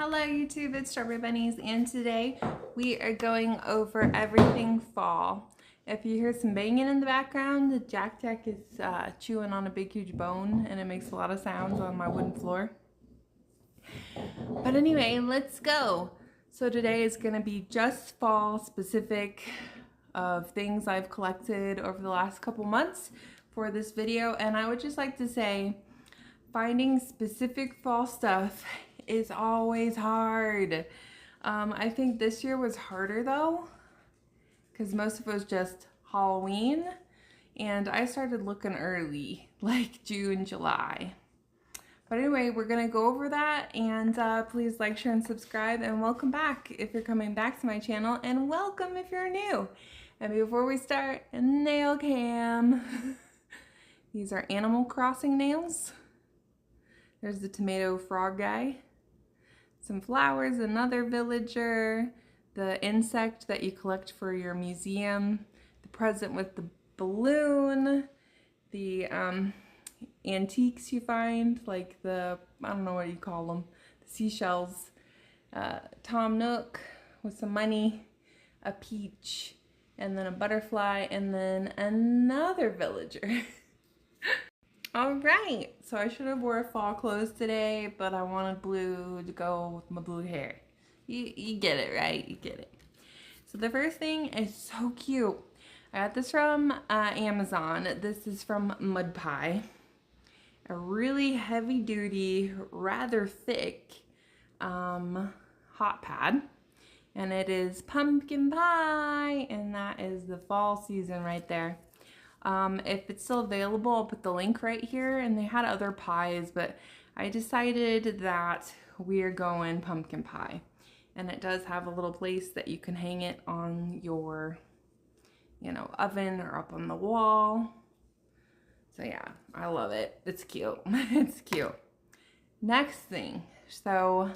Hello YouTube, it's Strawberry Bunnies, and today we are going over everything fall. If you hear some banging in the background, Jack is chewing on a big huge bone and it makes a lot of sounds on my wooden floor. But anyway, let's go. So today is going to be just fall specific of things I've collected over the last couple months for this video, and I would just like to say finding specific fall stuff is always hard. I think this year was harder though, because most of it was just Halloween, and I started looking early, like June, July. But anyway, we're gonna go over that, and please like, share, and subscribe, and welcome back if you're coming back to my channel, and welcome if you're new. And before we start, nail cam. These are Animal Crossing nails. There's the tomato frog guy. Some flowers, another villager, the insect that you collect for your museum, the present with the balloon, the antiques you find, like the, I don't know what you call them, the seashells, Tom Nook with some money, a peach, and then a butterfly, and then another villager. All right, so I should have wore fall clothes today, but I wanted blue to go with my blue hair. You get it, right? You get it. So the first thing is so cute. I got this from Amazon. This is from Mud Pie. A really heavy duty, rather thick hot pad. And it is pumpkin pie, and that is the fall season right there. If it's still available, I'll put the link right here, and they had other pies, but I decided that we are going pumpkin pie, and it does have a little place that you can hang it on your, oven or up on the wall. So yeah, I love it. It's cute. It's cute. Next thing, so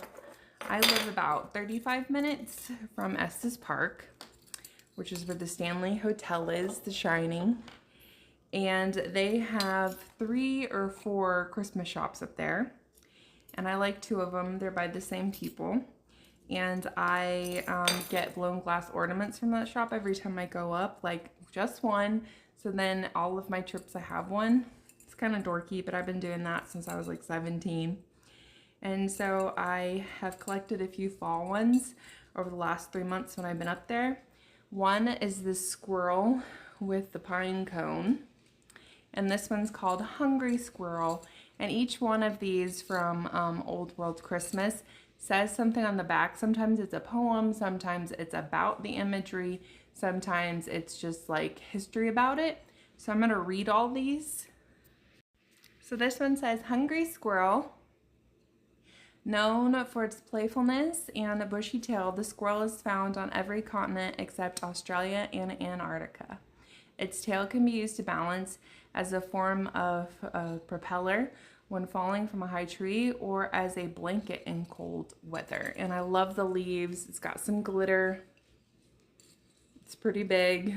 I live about 35 minutes from Estes Park, which is where the Stanley Hotel is, The Shining. And they have 3 or 4 Christmas shops up there, and I like 2 of them. They're by the same people, and I get blown glass ornaments from that shop every time I go up, like just one. So then all of my trips I have one. It's kind of dorky, but I've been doing that since I was like 17. And so I have collected a few fall ones over the last 3 months when I've been up there. One is this squirrel with the pine cone. And this one's called Hungry Squirrel. And each one of these from Old World Christmas says something on the back. Sometimes it's a poem, sometimes it's about the imagery, sometimes it's just like history about it. So I'm gonna read all these. So this one says, Hungry Squirrel. Known for its playfulness and a bushy tail, the squirrel is found on every continent except Australia and Antarctica. Its tail can be used to balance as a form of a propeller when falling from a high tree, or as a blanket in cold weather. And I love the leaves. It's got some glitter. It's pretty big.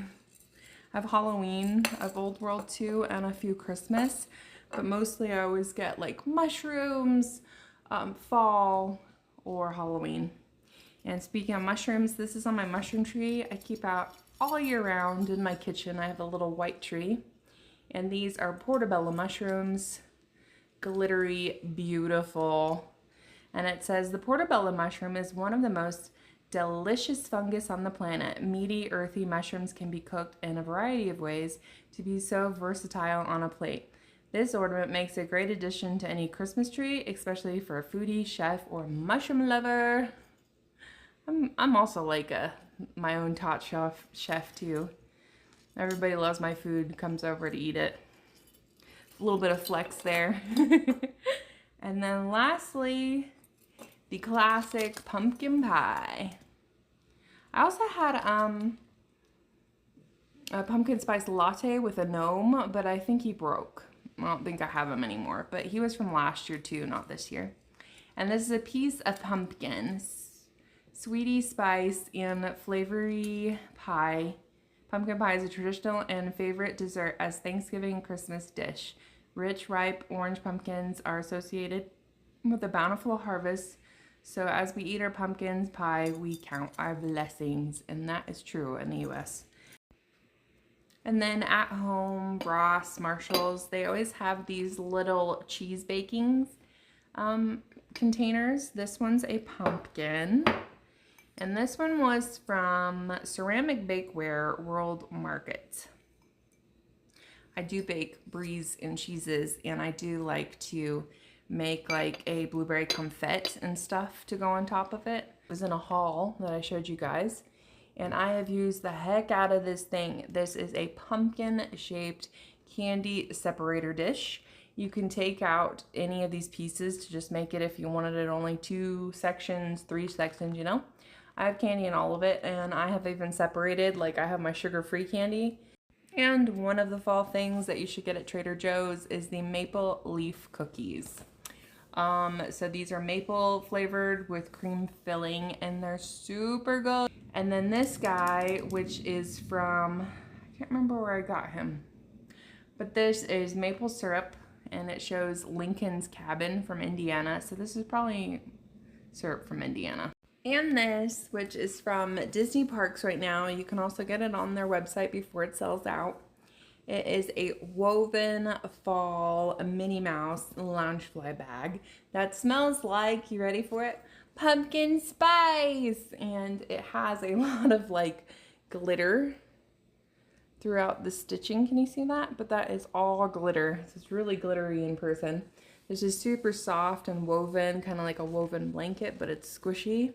I have Halloween of Old World too, and a few Christmas, but mostly I always get like mushrooms, fall, or Halloween. And speaking of mushrooms, this is on my mushroom tree. I keep out all year round in my kitchen. I have a little white tree, and these are portobello mushrooms, glittery, beautiful. And it says the portobello mushroom is one of the most delicious fungus on the planet. Meaty, earthy mushrooms can be cooked in a variety of ways to be so versatile on a plate. This ornament makes a great addition to any Christmas tree, especially for a foodie, chef, or mushroom lover. I'm also like my own top chef too. Everybody loves my food, comes over to eat it. A little bit of flex there. And then lastly, the classic pumpkin pie. I also had a pumpkin spice latte with a gnome, but I think he broke. I don't think I have him anymore, but he was from last year too, not this year. And this is a piece of pumpkin, sweetie spice and flavory pie. Pumpkin pie is a traditional and favorite dessert as Thanksgiving and Christmas dish. Rich, ripe orange pumpkins are associated with a bountiful harvest, So as we eat our pumpkin pie, we count our blessings, and that is true in the US. And then at home, Ross, Marshalls, they always have these little cheese bakings containers. This one's a pumpkin. And this one was from Ceramic Bakeware World Market. I do bake bries and cheeses, and I do like to make like a blueberry confit and stuff to go on top of it. It was in a haul that I showed you guys, and I have used the heck out of this thing. This is a pumpkin shaped candy separator dish. You can take out any of these pieces to just make it if you wanted it only 2 sections, 3 sections, you know. I have candy in all of it, and I have even separated, like I have my sugar-free candy. And one of the fall things that you should get at Trader Joe's is the maple leaf cookies. So these are maple flavored with cream filling, and they're super good. And then this guy, which is from, I can't remember where I got him, but this is maple syrup, and it shows Lincoln's Cabin from Indiana. So this is probably syrup from Indiana. And this, which is from Disney Parks right now, you can also get it on their website before it sells out. It is a woven fall Minnie Mouse Loungefly bag that smells like, you ready for it? Pumpkin spice! And it has a lot of like glitter throughout the stitching. Can you see that? But that is all glitter. So it's really glittery in person. This is super soft and woven, kind of like a woven blanket, but it's squishy.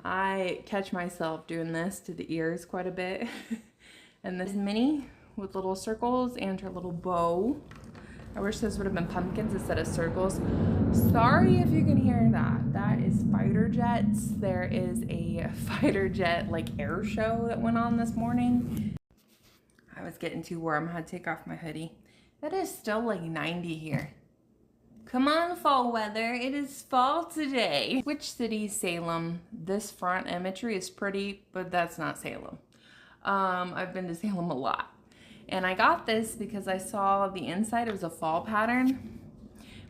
I catch myself doing this to the ears quite a bit. And this Minnie with little circles and her little bow. I wish this would have been pumpkins instead of circles. Sorry if you can hear that. That is fighter jets. There is a fighter jet like air show that went on this morning. I was getting too warm. I had to take off my hoodie. That is still like 90 here. Come on, fall weather. It is fall today. Which city? Salem. This front imagery is pretty, but that's not Salem. I've been to Salem a lot. And I got this because I saw the inside. It was a fall pattern.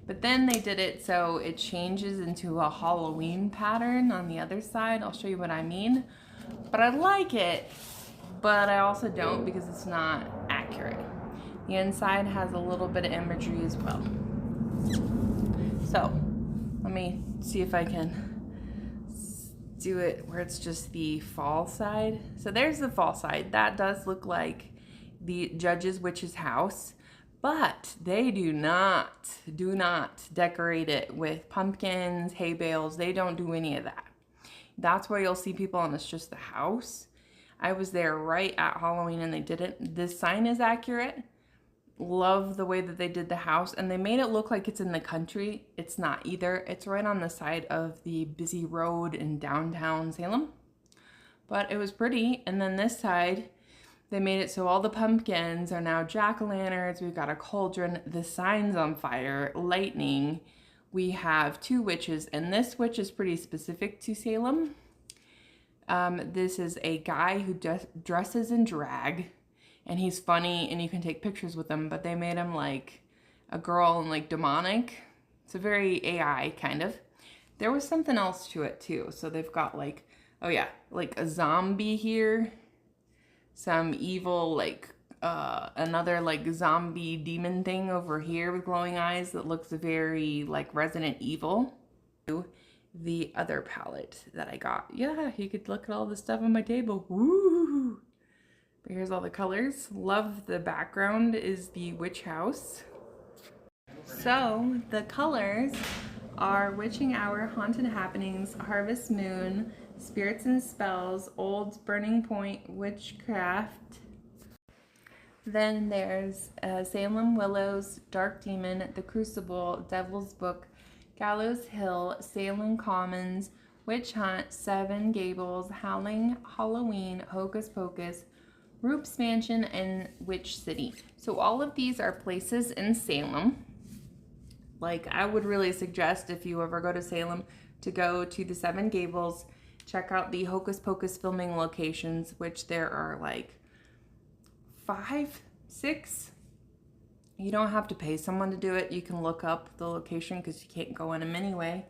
But then they did it so it changes into a Halloween pattern on the other side. I'll show you what I mean. But I like it, but I also don't because it's not accurate. The inside has a little bit of imagery as well. So let me see if I can do it where it's just the fall side. So there's the fall side. That does look like the Judge's Witch's house, but they do not decorate it with pumpkins, hay bales. They don't do any of that. That's where you'll see people and it's just the house. I was there right at Halloween and they didn't. This sign is accurate. Love the way that they did the house, and they made it look like it's in the country. It's not either. It's right on the side of the busy road in downtown Salem, but it was pretty. And then this side, they made it so all the pumpkins are now jack-o'-lanterns. We've got a cauldron, the sign's on fire, lightning. We have 2 witches, and this witch is pretty specific to Salem. This is a guy who dresses in drag. And he's funny and you can take pictures with him, but they made him like a girl and like demonic. It's a very AI kind of. There was something else to it too. So they've got like, oh yeah, like a zombie here. Some evil like another like zombie demon thing over here with glowing eyes that looks very like Resident Evil. The other palette that I got. Yeah, you could look at all the stuff on my table. Woo! But here's all the colors. Love the background is the witch house. So the colors are Witching Hour, Haunted Happenings, Harvest Moon, Spirits and Spells, Olds, Burning Point, Witchcraft. Then there's Salem Willows, Dark Demon, The Crucible, Devil's Book, Gallows Hill, Salem Commons, Witch Hunt, Seven Gables, Howling Halloween, Hocus Pocus, Roop's Mansion, and Witch City. So all of these are places in Salem. Like, I would really suggest if you ever go to Salem to go to the Seven Gables, check out the Hocus Pocus filming locations, which there are like 5, 6. You don't have to pay someone to do it. You can look up the location because you can't go in them anyway.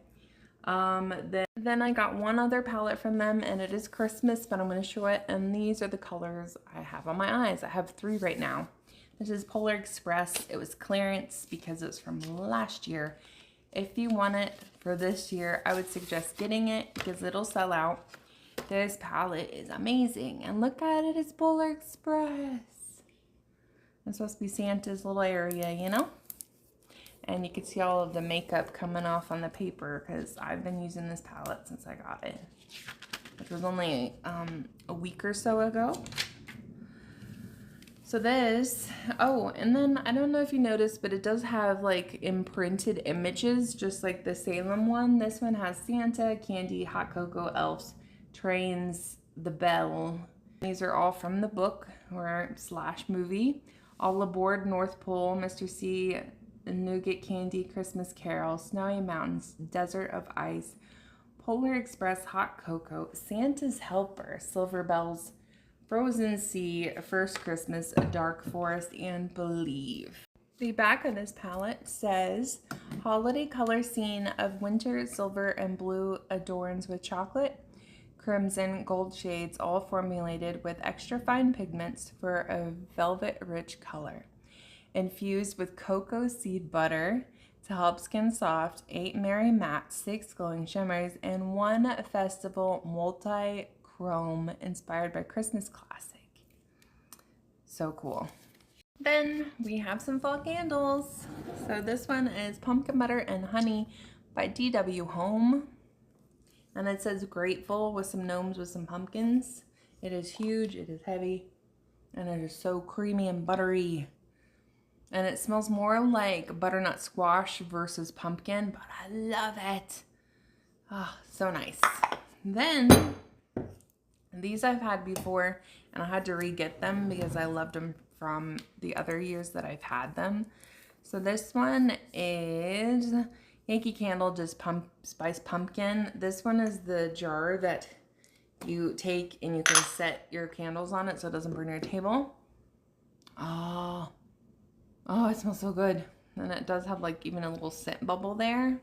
Then I got one other palette from them, and it is Christmas, but I'm going to show it. And these are the colors I have on my eyes. I have 3 right now. This is Polar Express. It was clearance because it was from last year. If you want it for this year, I would suggest getting it because it'll sell out. This palette is amazing. And look at it, it's Polar Express. It's supposed to be Santa's little area, you know? And you can see all of the makeup coming off on the paper because I've been using this palette since I got it, which was only a week or so ago. So this, oh, and then I don't know if you noticed, but it does have like imprinted images, just like the Salem one. This one has Santa, candy, hot cocoa, elves, trains, the bell. These are all from the book or / movie. All Aboard, North Pole, Mr. C, Nougat Candy, Christmas Carol, Snowy Mountains, Desert of Ice, Polar Express, Hot Cocoa, Santa's Helper, Silver Bells, Frozen Sea, First Christmas, A Dark Forest, and Believe. The back of this palette says, holiday color scene of winter, silver, and blue adorns with chocolate, crimson, gold shades, all formulated with extra fine pigments for a velvet-rich color. Infused with cocoa seed butter to help skin soft, 8 merry mattes, 6 glowing shimmers, and 1 festival multi-chrome inspired by Christmas classic. So cool. Then we have some fall candles. So this one is Pumpkin Butter and Honey by DW Home. And it says grateful with some gnomes with some pumpkins. It is huge, it is heavy, and it is so creamy and buttery. And it smells more like butternut squash versus pumpkin, but I love it. Oh, so nice. Then, these I've had before, and I had to re-get them because I loved them from the other years that I've had them. So this one is Yankee Candle just Spice Pumpkin. This one is the jar that you take and you can set your candles on it so it doesn't burn your table. Oh, it smells so good. And it does have like even a little scent bubble there.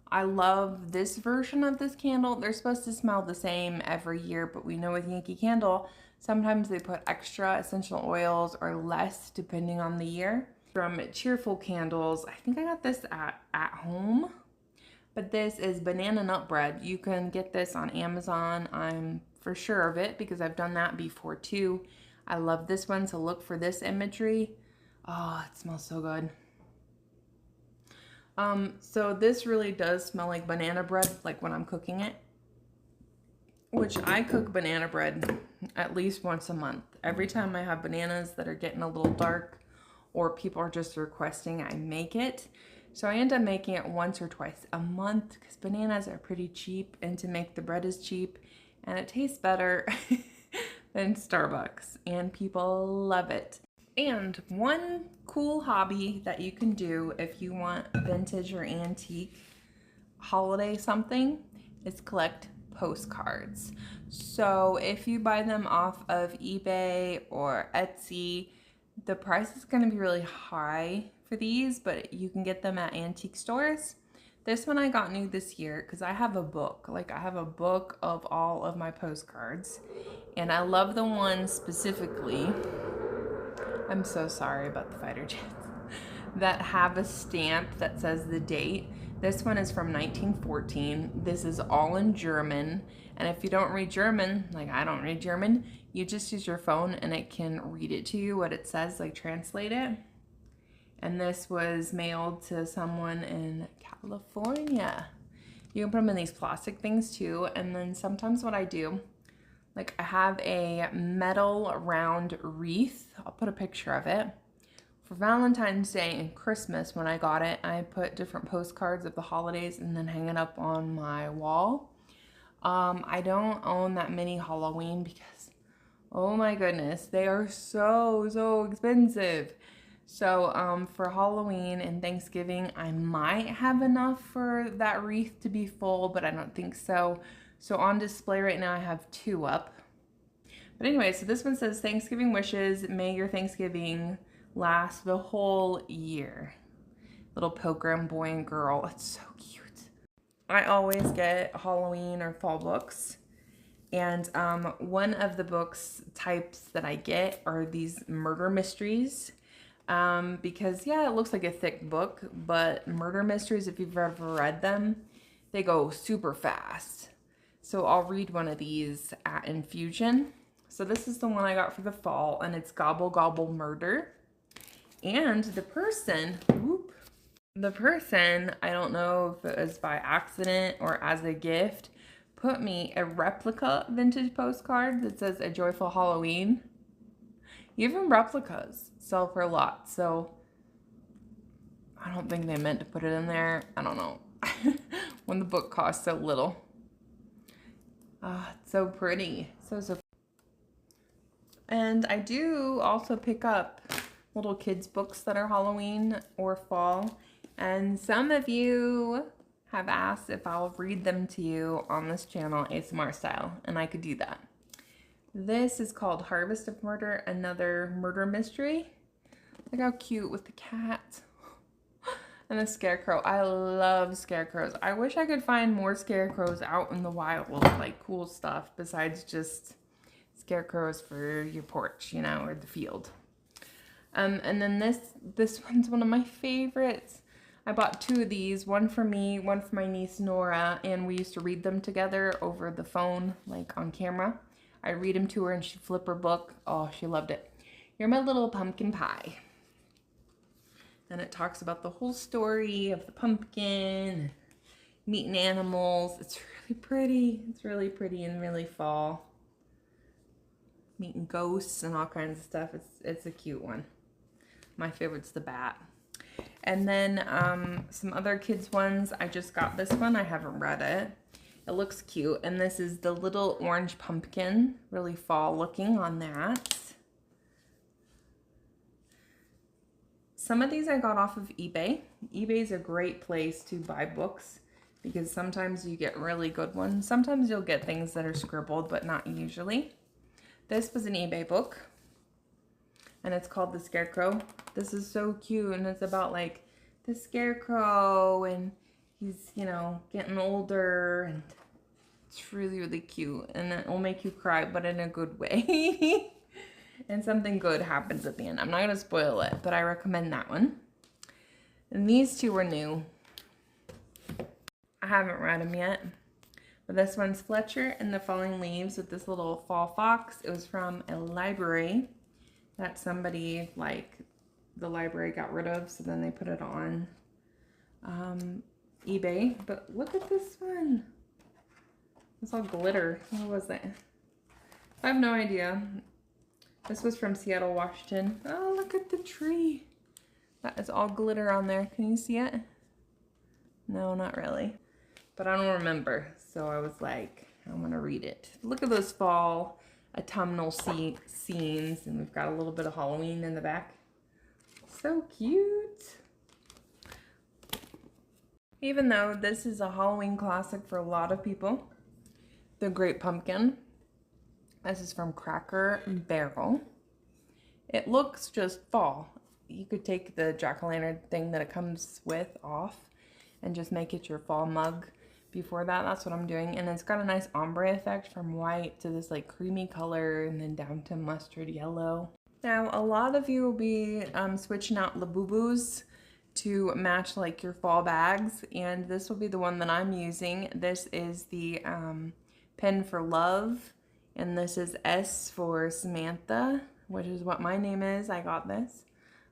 I love this version of this candle. They're supposed to smell the same every year, but we know with Yankee Candle, sometimes they put extra essential oils or less depending on the year. From Cheerful Candles, I think I got this at home, but this is banana nut bread. You can get this on Amazon. I'm for sure of it because I've done that before too. I love this one, so look for this imagery. Oh, it smells so good. So this really does smell like banana bread, like when I'm cooking it, which I cook banana bread at least once a month. Every time I have bananas that are getting a little dark or people are just requesting I make it. So I end up making it once or twice a month because bananas are pretty cheap and to make the bread is cheap and it tastes better than Starbucks and people love it. And one cool hobby that you can do if you want vintage or antique holiday something is collect postcards. So if you buy them off of eBay or Etsy, the price is going to be really high for these, but you can get them at antique stores. This one I got new this year because I have a book. Like I have a book of all of my postcards and I love the one specifically. I'm so sorry about the fighter jets that have a stamp that says the date. This one is from 1914. This is all in German. And if you don't read German, like I don't read German, you just use your phone and it can read it to you what it says, like translate it. And this was mailed to someone in California. You can put them in these plastic things too. And then sometimes what I do, like I have a metal round wreath. I'll put a picture of it. For Valentine's Day and Christmas, when I got it, I put different postcards of the holidays and then hang it up on my wall. I don't own that many Halloween because, oh my goodness, they are so expensive. So for Halloween and Thanksgiving, I might have enough for that wreath to be full, but I don't think so. So on display right now, I have 2 up. But anyway, so this one says Thanksgiving wishes, may your Thanksgiving last the whole year. Little pilgrim boy and girl, it's so cute. I always get Halloween or fall books. And one of the books types that I get are these murder mysteries. Because, yeah, it looks like a thick book, but murder mysteries, if you've ever read them, they go super fast. So I'll read one of these at Infusion. So this is the one I got for the fall, and it's Gobble Gobble Murder. And the person, I don't know if it was by accident or as a gift, put me a replica vintage postcard that says A Joyful Halloween. Even replicas sell for a lot, so I don't think they meant to put it in there. I don't know. When the book costs so little. It's so pretty. So. And I do also pick up little kids books that are Halloween or fall. And some of you have asked if I'll read them to you on this channel, ASMR style, and I could do that. This is called Harvest of Murder, another murder mystery. Look how cute with the cat and the scarecrow. I love scarecrows. I wish I could find more scarecrows out in the wild, like cool stuff besides just scarecrows for your porch, you know, or the field. And then this one's one of my favorites. I bought two of these, one for me, one for my niece Nora, and we used to read them together over the phone, like on camera. I read them to her and she'd flip her book. Oh, she loved it. You're my little pumpkin pie. And it talks about the whole story of the pumpkin, meeting animals. It's really pretty. It's really pretty and really fall. Meeting ghosts and all kinds of stuff. It's a cute one. My favorite's the bat. And then some other kids ones. I just got this one. I haven't read it. It looks cute. And this is the little orange pumpkin. Really fall looking on that. Some of these I got off of eBay. eBay is a great place to buy books because sometimes you get really good ones. Sometimes you'll get things that are scribbled, but not usually. This was an eBay book, and it's called The Scarecrow. This is so cute, and it's about like the scarecrow, and he's, you know, getting older, and it's really, really cute, and it will make you cry, but in a good way. And something good happens at the end. I'm not going to spoil it, but I recommend that one. And these two were new. I haven't read them yet. But this one's Fletcher and the Falling Leaves with this little fall fox. It was from a library that somebody, like, the library got rid of, so then they put it on eBay. But look at this one. It's all glitter. What was that? I have no idea. This was from Seattle, Washington. Oh, look at the tree. That is all glitter on there. Can you see it? No, not really. But I don't remember. So I was like, I'm going to read it. Look at those fall autumnal scenes. And we've got a little bit of Halloween in the back. So cute. Even though this is a Halloween classic for a lot of people, The Great Pumpkin. This is from Cracker Barrel. It looks just fall. You could take the jack-o'-lantern thing that it comes with off and just make it your fall mug before that. That's what I'm doing. And it's got a nice ombre effect from white to this like creamy color and then down to mustard yellow. Now, a lot of you will be switching out Labubus to match like your fall bags. And this will be the one that I'm using. This is the Pen for Love. And this is S for Samantha, which is what my name is. I got this.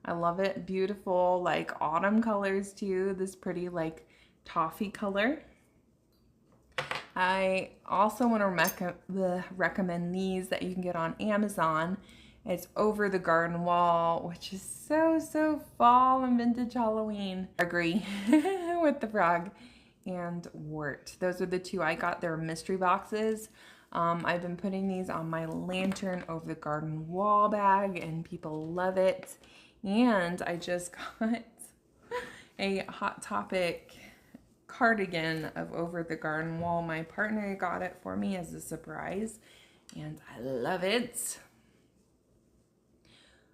I love it. Beautiful, like autumn colors too. This pretty like toffee color. I also want to recommend these that you can get on Amazon. It's Over the Garden Wall, which is so fall and vintage Halloween. Agree with the frog and wart. Those are the two I got. They're mystery boxes. I've been putting these on my lantern over the garden wall bag and people love it. And I just got a Hot Topic cardigan of Over the Garden Wall. My partner got it for me as a surprise and I love it.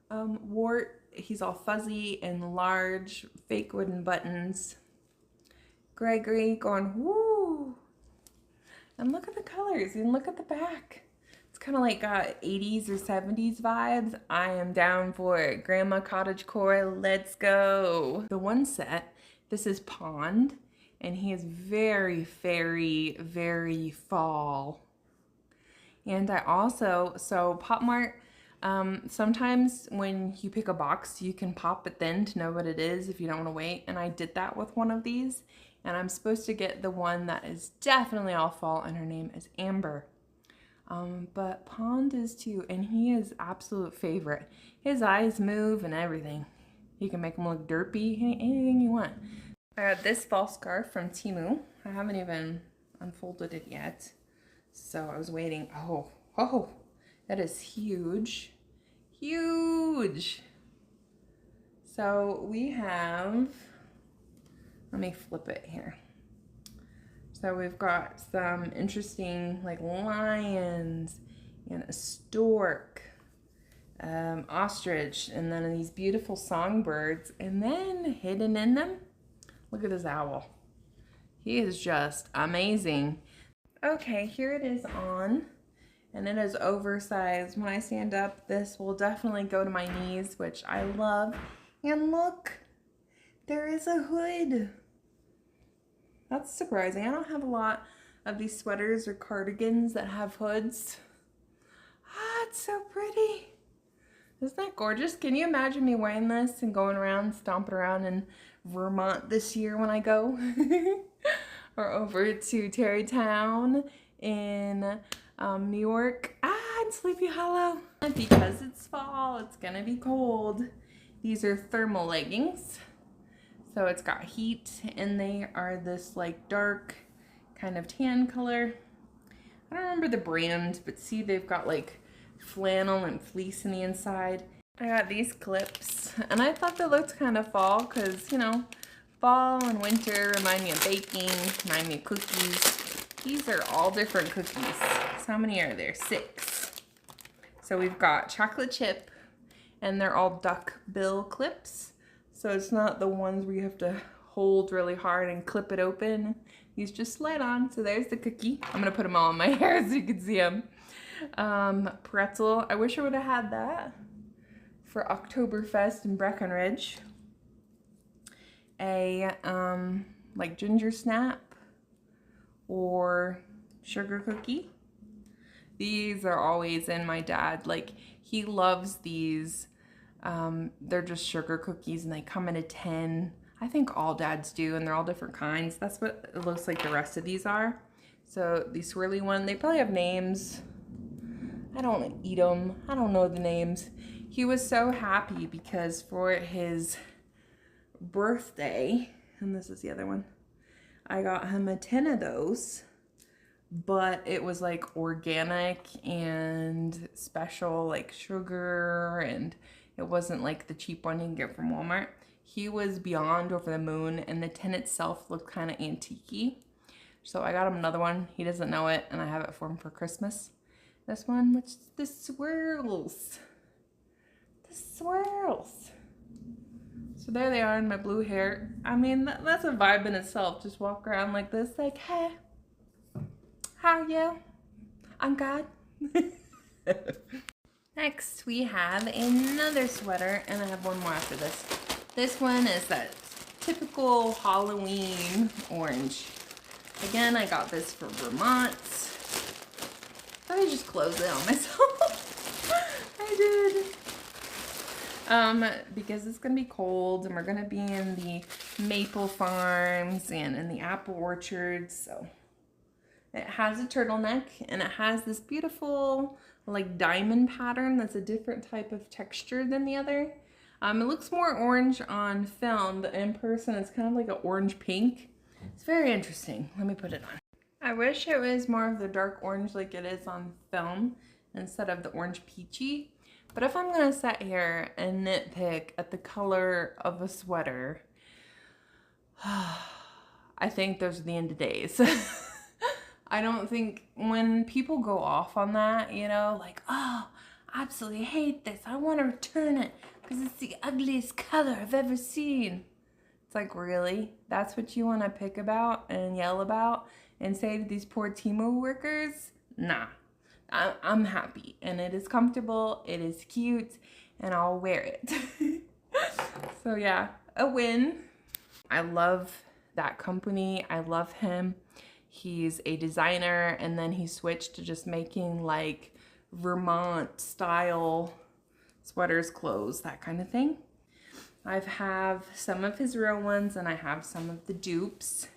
Wart, he's all fuzzy and large, fake wooden buttons. Gregory going, woo! And look at the colors and look at the back. It's kind of like 80s or 70s vibes. I am down for it. Grandma Cottagecore, let's go. The one set, this is Pond, and he is very fairy, very fall. And I also, so Pop Mart, sometimes when you pick a box, you can pop it then to know what it is if you don't want to wait. And I did that with one of these. And I'm supposed to get the one that is definitely all fall, and her name is Amber. But Pond is too, and he is absolute favorite. His eyes move and everything. You can make him look derpy, anything you want. I got this fall scarf from Temu. I haven't even unfolded it yet. So I was waiting. Oh, that is huge. Huge. So we have, let me flip it here. So we've got some interesting like lions and a stork, ostrich, and then these beautiful songbirds. And then hidden in them, look at this owl. He is just amazing. Okay, here it is on, and it is oversized. When I stand up, this will definitely go to my knees, which I love. And look, there is a hood. That's surprising. I don't have a lot of these sweaters or cardigans that have hoods. Ah, it's so pretty. Isn't that gorgeous? Can you imagine me wearing this and going around, stomping around in Vermont this year when I go? Or over to Tarrytown in New York. Ah, in Sleepy Hollow. Because it's fall, it's gonna be cold. These are thermal leggings. So it's got heat, and they are this like dark kind of tan color. I don't remember the brand, but see, they've got like flannel and fleece in the inside. I got these clips, and I thought they looked kind of fall because, you know, fall and winter remind me of baking, remind me of cookies. These are all different cookies. So how many are there? 6. So we've got chocolate chip, and they're all duck bill clips. So it's not the ones where you have to hold really hard and clip it open. These just slide on. So there's the cookie. I'm gonna put them all in my hair so you can see them. Pretzel. I wish I would have had that for Oktoberfest in Breckenridge. A like ginger snap or sugar cookie. These are always in my dad. Like, he loves these. They're just sugar cookies, and they come in a tin. I think all dads do, and they're all different kinds. That's what it looks like the rest of these are. So the swirly one, they probably have names. I don't eat them. I don't know the names. He was so happy because for his birthday, and this is the other one, I got him a tin of those, but it was like organic and special, like sugar, and it wasn't like the cheap one you can get from Walmart. He was beyond over the moon, and the tin itself looked kind of antique-y. So I got him another one. He doesn't know it, and I have it for him for Christmas. This one, which is the swirls. The swirls. So there they are in my blue hair. I mean, that's a vibe in itself. Just walk around like this, like, hey, how are you? I'm God. Next, we have another sweater, and I have one more after this. This one is that typical Halloween orange. Again, I got this from Vermont. Let me just close it on myself. I did. Because it's gonna be cold, and we're gonna be in the maple farms and in the apple orchards. So it has a turtleneck, and it has this beautiful like diamond pattern that's a different type of texture than the other. It looks more orange on film, but in person it's kind of like an orange pink. It's very interesting. Let me put it on. I wish it was more of the dark orange like it is on film instead of the orange peachy. But if I'm gonna sit here and nitpick at the color of a sweater, I think those are the end of days. I don't think when people go off on that, you know, like, oh, I absolutely hate this. I want to return it because it's the ugliest color I've ever seen. It's like, really? That's what you want to pick about and yell about and say to these poor Temu workers, nah, I'm happy and it is comfortable, it is cute, and I'll wear it. So yeah, a win. I love that company. I love him. He's a designer, and then he switched to just making like Vermont style sweaters, clothes, that kind of thing. I have some of his real ones and I have some of the dupes,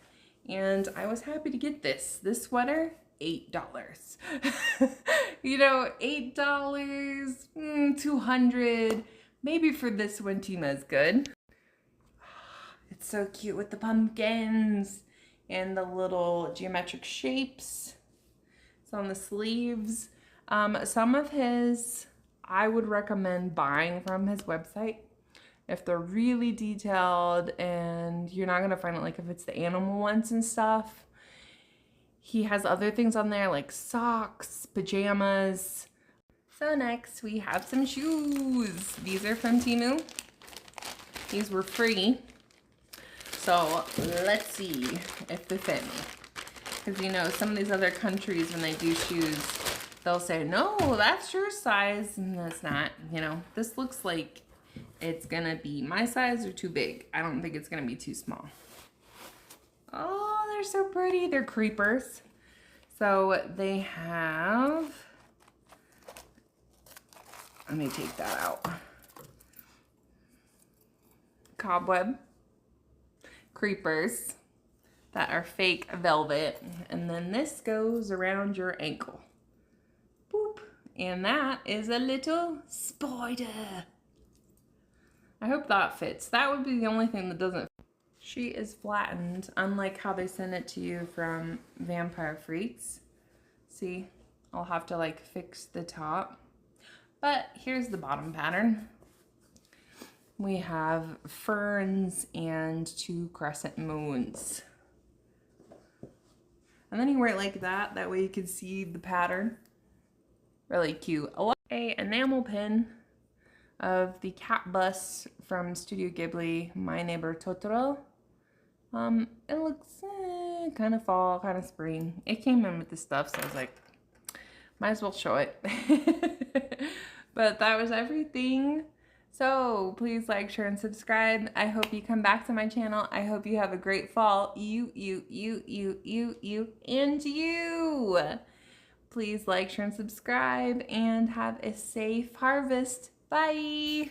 and I was happy to get this sweater. $8. You know, $8, $200. Maybe for this one, Temu is good. It's so cute with the pumpkins and the little geometric shapes. It's on the sleeves. Some of his, I would recommend buying from his website if they're really detailed, and you're not gonna find it like if it's the animal ones and stuff. He has other things on there like socks, pajamas. So next we have some shoes. These are from Temu. These were free. So let's see if they fit me. Because you know, some of these other countries, when they do shoes, they'll say, no, that's your size, and that's not. You know, this looks like it's gonna be my size or too big. I don't think it's gonna be too small. Oh, they're so pretty. They're creepers. So they have, let me take that out. Cobweb creepers that are fake velvet, and then this goes around your ankle. Boop. And that is a little spider. I hope that fits. That would be the only thing that doesn't fit. She is flattened, unlike how they send it to you from Vampire Freaks. See, I'll have to like fix the top. But here's the bottom pattern. We have ferns and 2 crescent moons. And then you wear it like that. That way you can see the pattern. Really cute. A enamel pin of the cat bus from Studio Ghibli, My Neighbor Totoro. It looks kind of fall, kind of spring. It came in with the stuff, so I was like, might as well show it. But that was everything. So please like, share, and subscribe. I hope you come back to my channel. I hope you have a great fall. You, and you. Please like, share, and subscribe, and have a safe harvest. Bye.